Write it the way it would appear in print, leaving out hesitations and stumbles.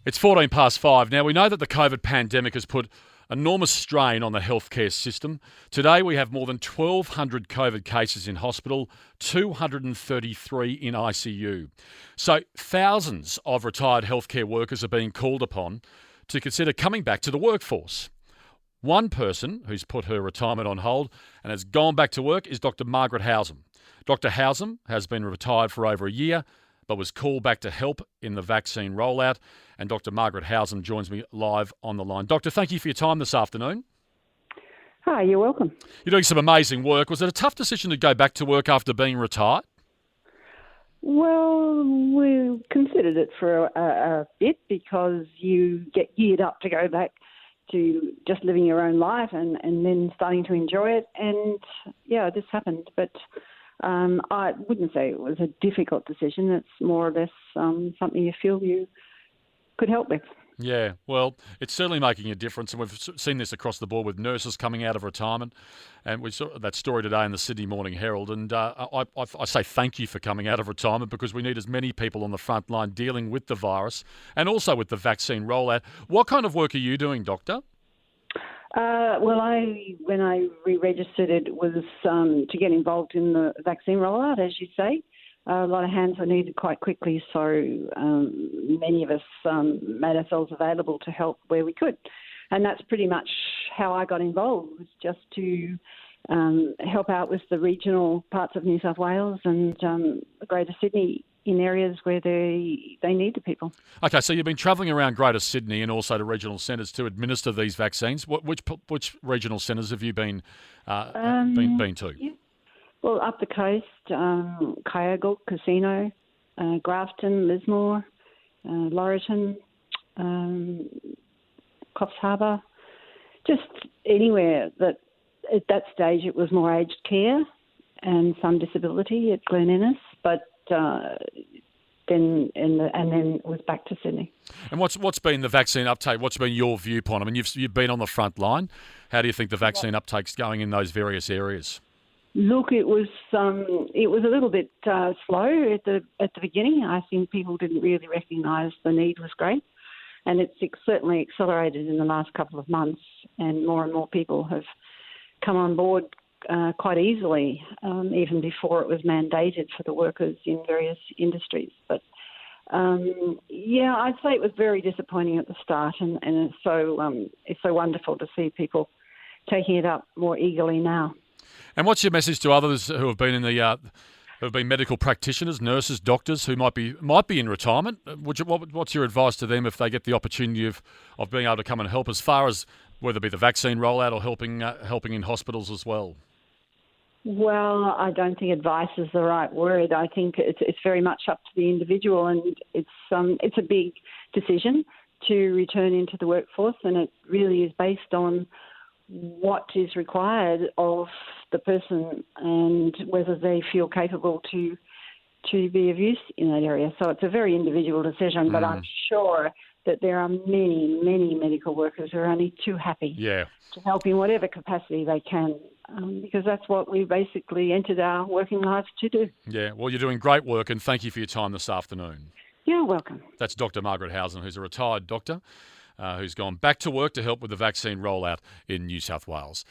It's 14 past 5. Now, we know that the COVID pandemic has put enormous strain on the healthcare system. Today, we have more than 1,200 COVID cases in hospital, 233 in ICU. So, thousands of retired healthcare workers are being called upon to consider coming back to the workforce. One person who's put her retirement on hold and has gone back to work is Dr. Margaret Howsam. Dr. Howsam has been retired for over a year, but was called back to help in the vaccine rollout. And Dr. Margaret Howsam joins me live on the line. Doctor, thank you for your time this afternoon. Hi, you're welcome. You're doing some amazing work. Was it a tough decision to go back to work after being retired? Well, we considered it for a bit because you get geared up to go back to just living your own life and then starting to enjoy it. And, yeah, this happened. But I wouldn't say it was a difficult decision. It's more or less something you feel you could help with. Yeah, well, it's certainly making a difference, and we've seen this across the board with nurses coming out of retirement, and we saw that story today in the Sydney Morning Herald, and I say thank you for coming out of retirement because we need as many people on the front line dealing with the virus and also with the vaccine rollout. What kind of work are you doing, Doctor? When I re-registered, it was to get involved in the vaccine rollout, as you say. A lot of hands were needed quite quickly, so many of us made ourselves available to help where we could. And that's pretty much how I got involved, was just to help out with the regional parts of New South Wales and Greater Sydney in areas where they need the people. Okay, so you've been travelling around Greater Sydney and also to regional centres to administer these vaccines. Which regional centres have you been to? Yeah. Well, up the coast, Kyogle, Casino, Grafton, Lismore, Laurieton, Coffs Harbour, just anywhere that at that stage it was more aged care and some disability at Glen Innes, but then it was back to Sydney. And what's been the vaccine uptake? What's been your viewpoint? I mean, you've been on the front line. How do you think the vaccine uptake's going in those various areas? Look, it was a little bit slow at the beginning. I think people didn't really recognise the need was great, and it's certainly accelerated in the last couple of months. And more people have come on board quite easily, even before it was mandated for the workers in various industries. But I'd say it was very disappointing at the start, and it's so wonderful to see people taking it up more eagerly now. And what's your message to others who have been who have been medical practitioners, nurses, doctors who might be in retirement? What's your advice to them if they get the opportunity of being able to come and help, as far as whether it be the vaccine rollout or helping in hospitals as well? Well, I don't think advice is the right word. I think it's very much up to the individual, and it's a big decision to return into the workforce, and it really is based on what is required of the person and whether they feel capable to be of use in that area. So it's a very individual decision, but I'm sure that there are many, many medical workers who are only too happy to help in whatever capacity they can, because that's what we basically entered our working lives to do. Yeah, well, you're doing great work, and thank you for your time this afternoon. You're welcome. That's Dr. Margaret Howsam, who's a retired doctor who's gone back to work to help with the vaccine rollout in New South Wales.